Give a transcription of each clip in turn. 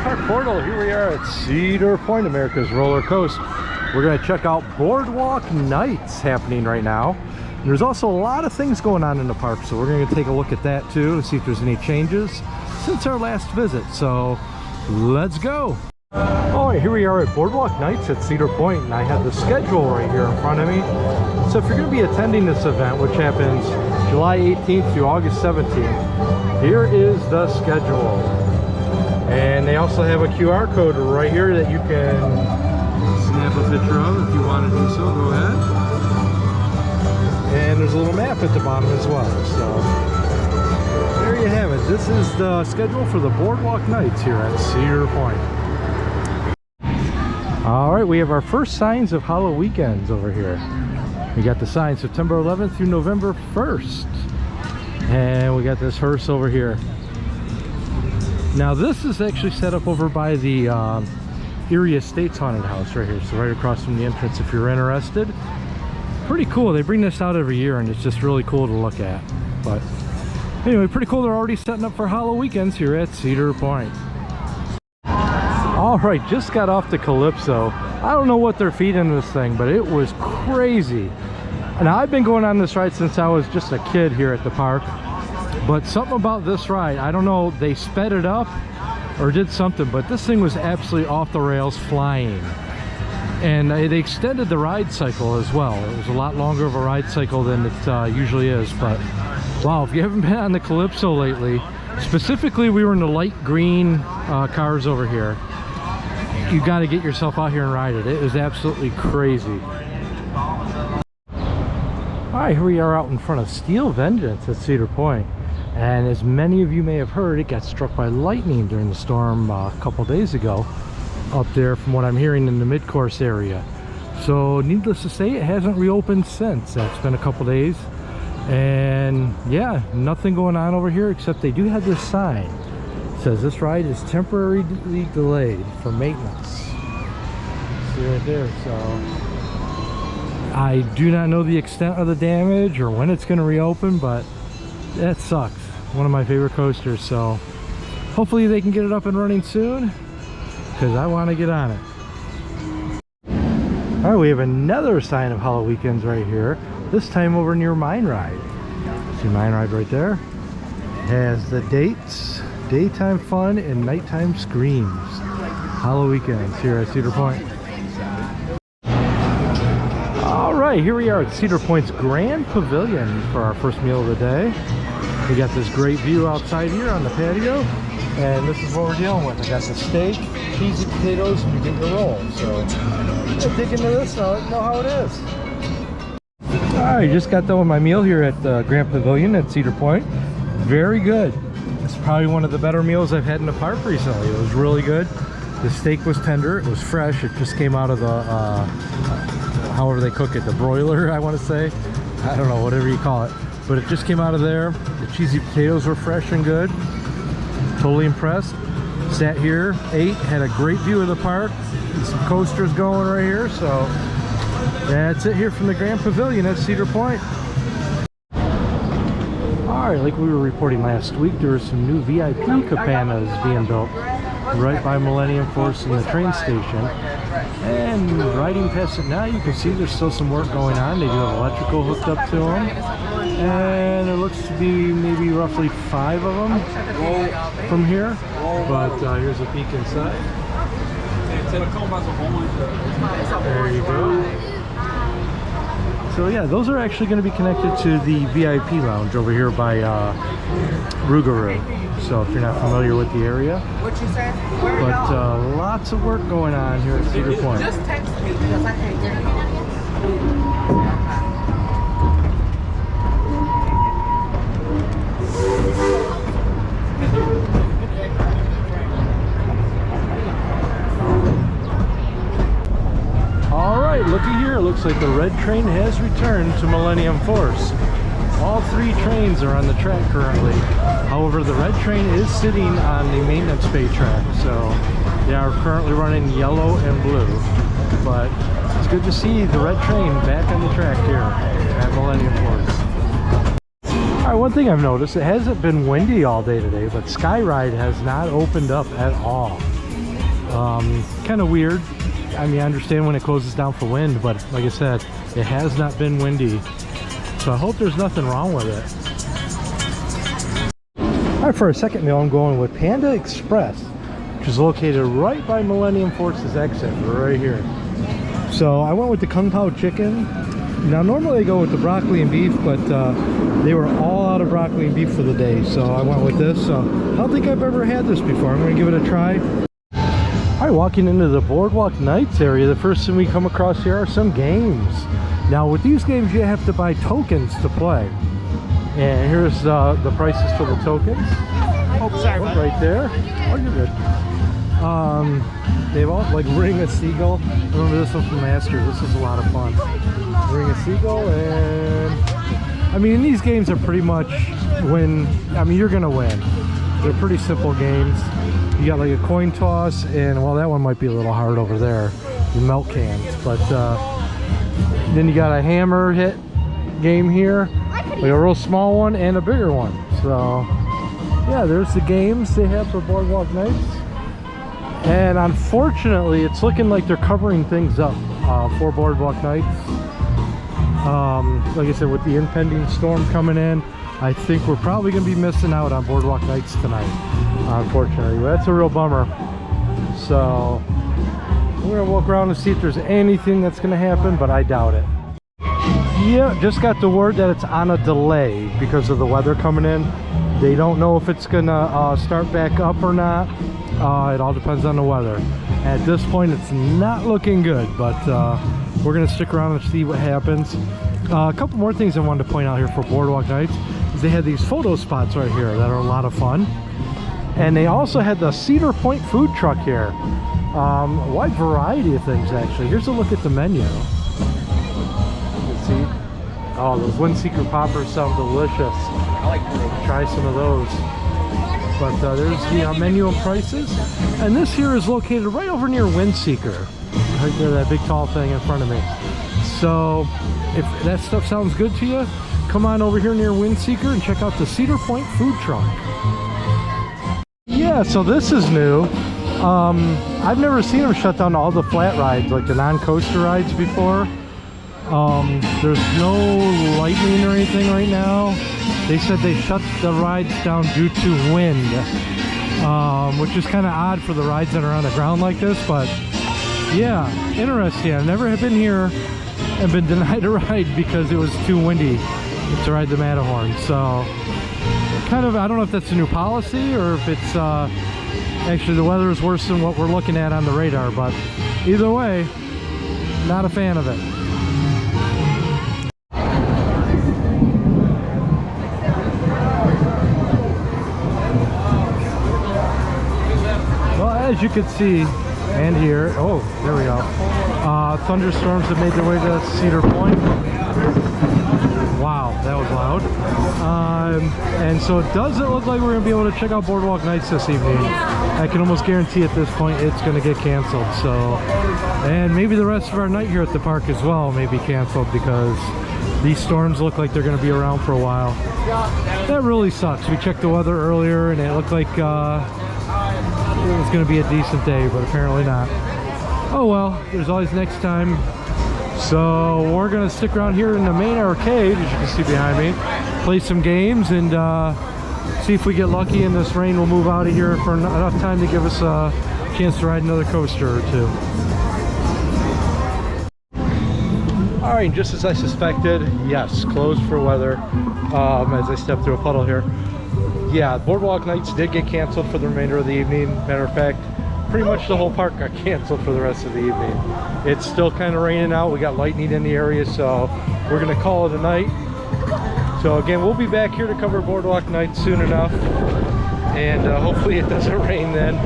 Park portal. Here we are at Cedar Point, America's roller coaster. We're going to check out Boardwalk Nights happening right now. And there's also a lot of things going on in the park, so we're going to take a look at that too to see if there's any changes since our last visit. So let's go. All right, here we are at Boardwalk Nights at Cedar Point, and I have the schedule right here in front of me. So if you're going to be attending this event, which happens July 18th through August 17th, here is the schedule. And they also have a QR code right here that you can snap a picture of if you want to do so. Go ahead. And there's a little map at the bottom as well. So there you have it. This is the schedule for the Boardwalk Nights here at Cedar Point. All right, we have our first signs of Halloweekends over here. We got the sign September 11th through November 1st. And we got this hearse over here. Now this is actually set up over by the Erie Estates Haunted House right here. So right across from the entrance if you're interested. Pretty cool. They bring this out every year and it's just really cool to look at. But anyway, pretty cool. They're already setting up for Halloweekends here at Cedar Point. All right, just got off the Calypso. I don't know what they're feeding this thing, but it was crazy. And I've been going on this ride since I was just a kid here at the park. But something about this ride, I don't know, they sped it up or did something, but this thing was absolutely off the rails flying. And they extended the ride cycle as well. It was a lot longer of a ride cycle than it usually is. But wow, if you haven't been on the Calypso lately, specifically we were in the light green cars over here. You got to get yourself out here and ride it. It was absolutely crazy. All right, here we are out in front of Steel Vengeance at Cedar Point. And as many of you may have heard, it got struck by lightning during the storm a couple days ago up there from what I'm hearing in the mid-course area. So needless to say, it hasn't reopened since. It's been a couple days. And yeah, nothing going on over here except they do have this sign. It says this ride is temporarily delayed for maintenance. See right there. So I do not know the extent of the damage or when it's going to reopen, but that sucks. One of my favorite coasters, so hopefully they can get it up and running soon because I want to get on it. All right, we have another sign of Halloweekends right here, this time over near Mine Ride. See Mine Ride right there? It has the dates, daytime fun and nighttime screams. Halloweekends here at Cedar Point. All right, here we are at Cedar Point's Grand Pavilion for our first meal of the day. We got this great view outside here on the patio, and this is what we're dealing with. I got the steak, cheesy potatoes, and you get your roll. So let's dig into this and know how it is. All right, just got done with my meal here at the Grand Pavilion at Cedar Point. Very good. It's probably one of the better meals I've had in the park recently. It was really good. The steak was tender. It was fresh. It just came out of the however they cook it, the broiler, I want to say. I don't know, whatever you call it. But it just came out of there. The cheesy potatoes were fresh and good. Totally impressed. Sat here, ate, had a great view of the park. Some coasters going right here. So that's it here from the Grand Pavilion at Cedar Point. All right, like we were reporting last week, there were some new VIP cabanas being built right by Millennium Force in the train station. And riding past it now, you can see there's still some work going on. They do have electrical hooked up to them. And there looks to be maybe roughly 5 of them from here. But here's a peek inside. There you go. So yeah, those are actually going to be connected to the VIP lounge over here by Rougarou. So if you're not familiar with the area, but lots of work going on here at Cedar Point. Just text me because I can't get it. All right, looky here. It looks like the red train has returned to Millennium Force. All 3 trains are on the track currently. However, the red train is sitting on the maintenance bay track, so they are currently running yellow and blue. But it's good to see the red train back on the track here at Millennium Force. All right, one thing I've noticed, it hasn't been windy all day today, but Skyride has not opened up at all. Kind of weird. I mean, I understand when it closes down for wind, but like I said, it has not been windy. So I hope there's nothing wrong with it. All right, for our second meal, I'm going with Panda Express, which is located right by Millennium Force's exit, right here. So I went with the Kung Pao chicken. Now normally I go with the broccoli and beef, but they were all out of broccoli and beef for the day, so I went with this. So I don't think I've ever had this before. I'm gonna give it a try. All right, walking into the Boardwalk Nights area, the first thing we come across here are some games. Now with these games, you have to buy tokens to play. And here's the prices for the tokens. Oh, sorry, right there. Oh, you're good. They've all, like, Ring a Seagull. Remember this one from last year. This is a lot of fun. Ring a Seagull, and I mean, these games are pretty much you're gonna win. They're pretty simple games. You got like a coin toss, and well, that one might be a little hard over there, the milk cans. But then you got a hammer hit game here, like a real small one and a bigger one. So yeah, there's the games they have for Boardwalk Nights. And unfortunately, it's looking like they're covering things up for Boardwalk Nights. Like I said, with the impending storm coming in, I think we're probably going to be missing out on Boardwalk Nights tonight, unfortunately. But that's a real bummer. So we're going to walk around and see if there's anything that's going to happen, but I doubt it. Yeah, just got the word that it's on a delay because of the weather coming in. They don't know if it's going to start back up or not. It all depends on the weather. At this point, it's not looking good, but we're going to stick around and see what happens. A couple more things I wanted to point out here for Boardwalk Nights is they had these photo spots right here that are a lot of fun. And they also had the Cedar Point food truck here. A wide variety of things, actually. Here's a look at the menu. You can see, oh, those Windseeker poppers sound delicious. I like to try some of those. But there's the menu and prices. And this here is located right over near Windseeker. Right there, that big tall thing in front of me. So if that stuff sounds good to you, come on over here near Windseeker and check out the Cedar Point food truck. Yeah, so this is new. I've never seen them shut down all the flat rides, like the non-coaster rides before. There's no lightning or anything right now. They said they shut the rides down due to wind, which is kind of odd for the rides that are on the ground like this, but yeah, interesting. I've never been here and been denied a ride because it was too windy to ride the Matterhorn. So kind of, I don't know if that's a new policy or if it's actually the weather is worse than what we're looking at on the radar, but either way, not a fan of it. Well, as you can see and hear, oh, there we go. Thunderstorms have made their way to Cedar Point. Wow, that was loud. And so it doesn't look like we're going to be able to check out Boardwalk Nights this evening. I can almost guarantee at this point it's going to get canceled. So, and maybe the rest of our night here at the park as well may be canceled because these storms look like they're going to be around for a while. That really sucks. We checked the weather earlier and it looked like it was going to be a decent day, but apparently not. Oh well, there's always next time. So we're gonna stick around here in the main arcade, as you can see behind me, play some games and see if we get lucky and this rain will move out of here for enough time to give us a chance to ride another coaster or two. All right, just as I suspected, yes, closed for weather. As I step through a puddle here. Yeah, Boardwalk Nights did get canceled for the remainder of the evening. Matter of fact, pretty much the whole park got canceled for the rest of the evening. It's still kind of raining out. We got lightning in the area, so we're gonna call it a night. So again, we'll be back here to cover Boardwalk Nights soon enough, and hopefully it doesn't rain then.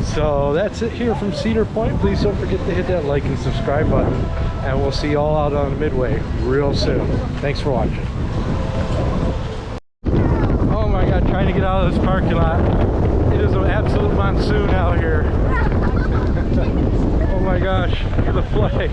So that's it here from Cedar Point. Please don't forget to hit that like and subscribe button, and we'll see you all out on the Midway real soon. Thanks for watching. Oh my God, trying to get out of this parking lot. It is an absolute monsoon out here. Oh my gosh, look at the flag.